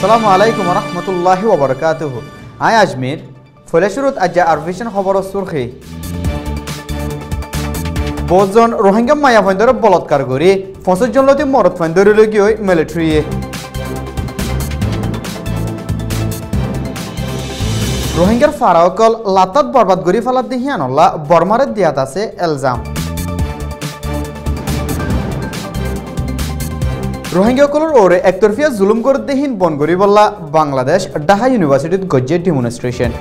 আসসালামু আলাইকুম রহমতুল্লাহি ওয়া বারাকাতুহু। আই আজমির ফলেশুরুত আজ্জা আরভিশন খবর সুরখি বহুজন রোহিঙ্গা মায়া ফন্দর বলৎকার করে ৫০ জন লতি মরদ ফন্দর লগিয়ে মিলিটারিয়ে রোহিঙ্গার ফারাওকল লাতাত বরবাদ করি ফেলাত দিহিয়ানল্লা বর্মারে দিয়াত আছে এলজাম। রোহিঙ্গাকলর ওরে একতরফিয়া জুলুম করে দেহীন বন করি বললা বাংলাদেশ ঢাকা ইউনিভার্সিটিত গজ্জে ডেমনস্ট্রেশন।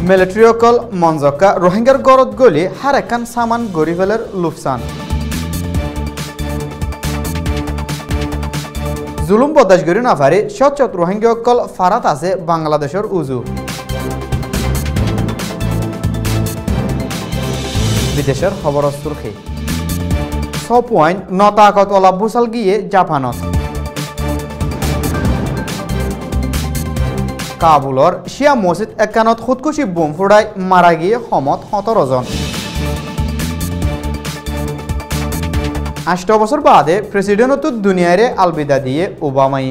মিলিটারিকল মঞ্জকা রোহিঙ্গার গরত গলি হার একান সামান গরি ফেলের লুফসান। জুলুম বদাস করি না পারে সচত রোহিঙ্গাকল ফারাত আছে বাংলাদেশের উজু। বিদেশের খবর সুরখি 6.9 তাকতওয়ালা বুসাল গিয়ে জাপানত। কাবুলর শিয়া মসজিদ একানত খুদকুশি বোম ফুড়াই মারা গিয়ে সমত 17 জন। 8 বছর বাদে প্রেসিডেন্ট দুনিয়ারে আলবিদা দিয়ে ওবামাই।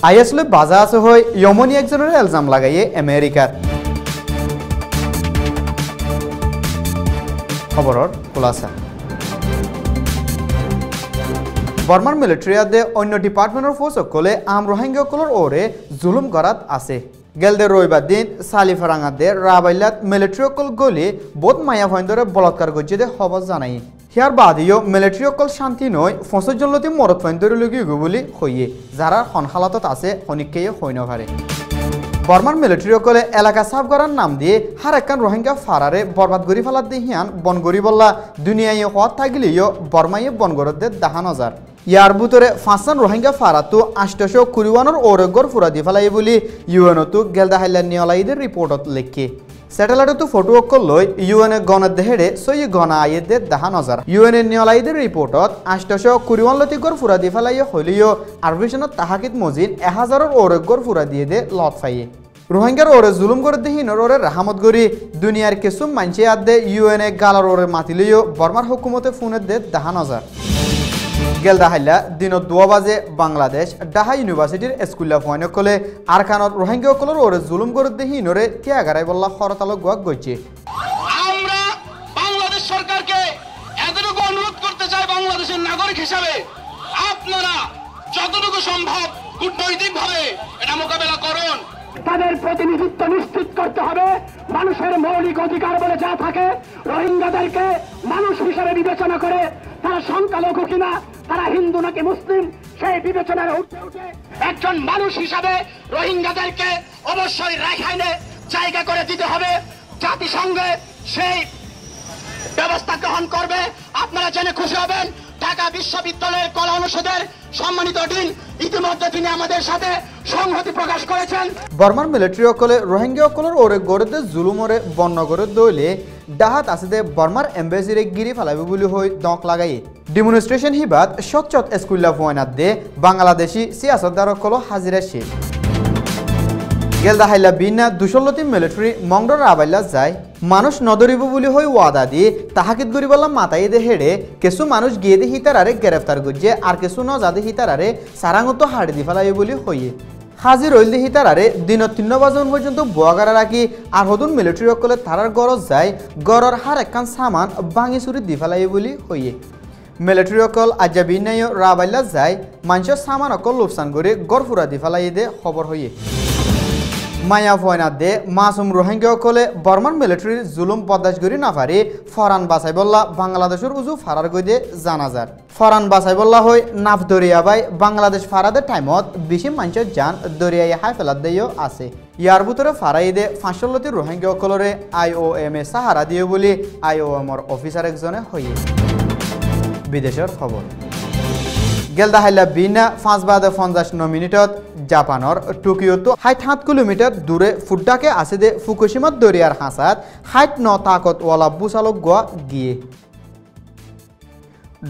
আইএসলে বাজা আছে হয় ইয়মনি একজনের এলজাম লাগাইয়ে আমেরিকার। খবরের খোলাসা বর্মার মিলিটারিয়াদে অন্য ডিপার্টমেন্টের ফৌজসকলে আম রোহিঙ্গাকলর ওরে জুলুম করাত আছে। গেলদে রবিবার দিন সালিফারাঙ্গাদে রাবাইলাত মিলিটারিকল গলি বোধ মায়া ভয়ন্দরে বলৎকার গজ্জিদে খবর জানাই। হিয়ার বাদিও মিলিটারিকল শান্তি নয় ৫০ জন লতি মরদ ভয়ন্দরে লগিয়ে বলি হইয়ে যারা হনহালাতত আছে হনিককেয়ে হই নভারে। বর্মার মিলিটারিকলে এলাকা সাফ করার নাম দিয়ে হার একান রোহিঙ্গা ফারারে বরবাদ করি ফেলার দিহিয়ান বন গরি বললা দুনিয়ায় হওয়ার থাকিলেও বর্মাইয়ে বন গরদে ১০,০০০। ইয়ার ভিতরে ৫জন রোহিঙ্গা ফারাতো ৮২০ ওরগর ফুরা দি ফেলাই বলি ইউএনতো গেলদা হাইলার নিয়লাইদের রিপোর্টত লেখে। স্যাটেলাইটতো ফটো অকল লৈ ইউএনএ গণের দেহেরে সই গণা আইয়েদে ১০,০০০। ইউএনএ নিয়লাইদের রিপোর্টত ৮২০ লতিগর ফুরা দি ফেলাই হইলেও আরভিশনত তাহাকিত মজিদ ১০০০ ওরগর ফুরা দিয়ে দে লত ফাইয়ে। রোহিঙ্গার ওরে জুলুম করে দেহিনর ওরে রাহামত গরি দুনিয়ার কিছু মানছে আদে ইউএনএ গালার ওরে মাতিলেও বর্মার হুকুমতে ফোনের দে ১০,০০০। গেলদা হাইলা দিনত ২ বাজে বাংলাদেশ ঢাকা ইউনিভার্সিটির স্কুল ফয়নকলে আরখানত রোহিঙ্গাকলর ওরে জুলুম করে দেহিনরে তিয়াগারাই বল্লা হরতালক গুয়াক গইছে। আমরা বাংলাদেশ সরকারকে এতটুকু অনুরোধ করতে চাই, বাংলাদেশের নাগরিক হিসাবে আপনারা যতটুকু সম্ভব কূটনৈতিকভাবে এটা মোকাবেলা করুন। তাদের প্রতিনিধিত্ব নিশ্চিত করতে হবে। মানুষের মৌলিক অধিকার বলে যা থাকে রোহিঙ্গাদেরকে মানুষ হিসেবে বিবেচনা করে তারা সংখ্যালঘু কিনা, তারা হিন্দু নাকি মুসলিম, সেই বিবেচনার উঠে উঠে একজন মানুষ হিসাবে রোহিঙ্গাদেরকে অবশ্যই রাখাইনে জায়গা করে দিতে হবে। জাতিসংঘে সেই ব্যবস্থা গ্রহণ করবে। আপনারা জেনে খুশি হবেন ঢাকা বিশ্ববিদ্যালয়ের কলা অনুষদের সম্মানিত ডিন ইতিমধ্যে তিনি আমাদের সাথে সংহতি প্রকাশ করেছেন। বর্মার মিলিটারিকলে রোহিঙ্গাকলর ওরে গড়ে জুলুমরে বন্য করে দইলে ডাহাত আছে দে বর্মার এম্বাসিরে গিরি ফেলাবে বলে হই দক লাগাই। ডেমনস্ট্রেশন হিবাত সচ্চত স্কুল্লা ফয়নাত দে বাংলাদেশি সিয়াসতদারকল হাজিরা শেষ। গেলদা হাইলা বিনা ২০০ লতি মিলিটারি মংডর আবাইলা যায় মানুষ নদরিব বলে হই ওয়াদা দিয়ে তাহাকিত গরিবাল্লা মাতাই দে হেড়ে কিছু মানুষ গিয়ে দে হিতারারে গ্রেফতার করছে আর কিছু ন যাদে হিতারারে সারাঙ্গত হাড়ি দি ফেলাই বলে হইয়ে। হাজির হইল হিতারারে দিনত ৩ বাজন পর্যন্ত বোয়াগারা রাখি আর হদুন মিলিটারি অকলে তারার গরজ যায় গড়র হার একখান সামান ভাঙি চুরি দি ফেলাই বলে হইয়ে। মিলিটারি অকল আজ্জা বিনাইও রাবাইলা যায় মানুষের সামান অকল লোকসান করে গড় ফুরা দি ফেলাই দে খবর হইয়ে। মায়া ফয়নাত দে মাসুম রোহিঙ্গাকলে বর্মার মিলিটারির জুলুম বরদাস্ত করি না পারে ফরান বাছাই বল্লা বাংলাদেশের উজু ফারার গইদে জানাজার। ফরান বাছাই বল্লা হই নাফ দরিয়া বাই বাংলাদেশ ফারাদের টাইমত বেশি মানুষের যান দরিয়ায় হাই ফেলাত দিয়েও আছে। ইয়ার ভিতরে ফারাই দে ৫০০ লতি রোহিঙ্গাকলরে IOM এ সাহারা দিয়ে বলি IOMর অফিসার একজনে হইয়ে। বিদেশের খবর গেলদা হাইলা বিনা ৫:৫৯ মিনিটত জাপানৰ টোকিওতো ৬৭ কিলোমিটার দূরে ফুড্ডাকে আছে দে ফুকুশিমা দরিয়ার হাসাত ৬৯ তাকতওয়ালা বুসালক গোয়া গিয়ে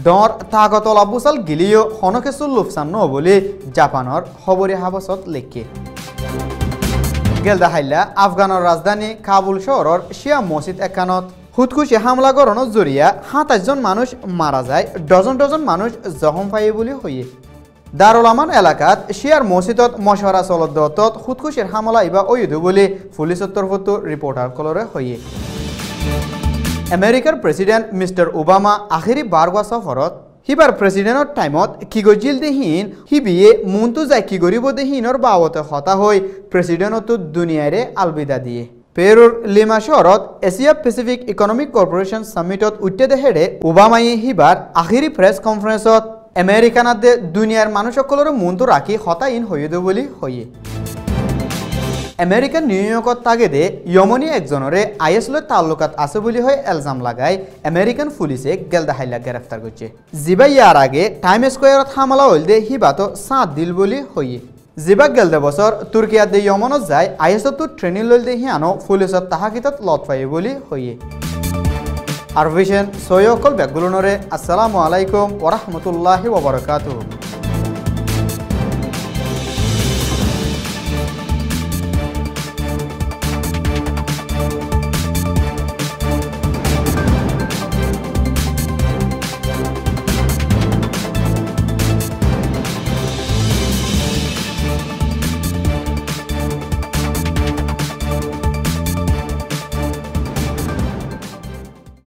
ডর তাকতওয়ালা বুসাল গিলিও হনকেসুল লুফসান ন বলে জাপানৰ খবরে হাবসত লেখে। গেলদা হাইলা আফগানৰ রাজধানী কাবুল শহরের শিয়া মসজিদ একানত খুদকুশি হামলা করানোর জরিয়া 27 জন মানুষ মারা যায়, ডজন ডজন মানুষ জখম পায় বলে হইয়ে। দারুল আমান এলাকাত শিয়ার মসজিদত মশওয়ারা চলত খুদকুশির হামলা ইবা ওইদু বলে পুলিশের তরফত রিপোর্টার কলরে হইয়ে। আমেরিকার প্রেসিডেন্ট মিস্টার ওবামা আখেরি বারগা সফরত হিবার প্রেসিডেন্টর টাইমত কিগজিল দেহীন হিবিয়ে মুন্তু যায় কি গরিব দেহীনর বাবতে হতা হই প্রেসিডেন্টত দুনিয়ারে আলবিদা দিয়ে। পেরুর লিমা শহরত এশিয়া প্যাসিফিক ইকনমিক কর্পোরেশন সামিটত উঠতে দেহেরে ওবামাই হিবার আখেরি প্রেস কনফারেন্সত আমেরিকানাতে দুনিয়ার মানুষ সকলের মুন্তু রাখি হতাইন হইয়ে বলি হইয়ে। আমেরিকান নিউইয়র্কত তাগেদে ইয়মনি একজনরে আইএসএল তাল্লুকাত আছে বলি হয় এলজাম লাগাই আমেরিকান পুলিশে গেলদা হাইলা গ্রেফতার করছে। জিবা ইয়ার আগে টাইম স্কোয়ারত হামলা হইল দে হিবাতো 7 দিল বলি হইয়ে। জিবা গেলদে বছর তুর্কিয়াত দে ইয়মনত যায় আইএসএল তো ট্রেনিং লইল দে হিয়ানো পুলিশত তাহাকিতত লত পাই বলি হইয়ে। আর ভিশন সৈয়কল ব্যাগুলনরে আসসালামু আলাইকুম ওয়া রাহমাতুল্লাহি ওয়া বারাকাতুহু।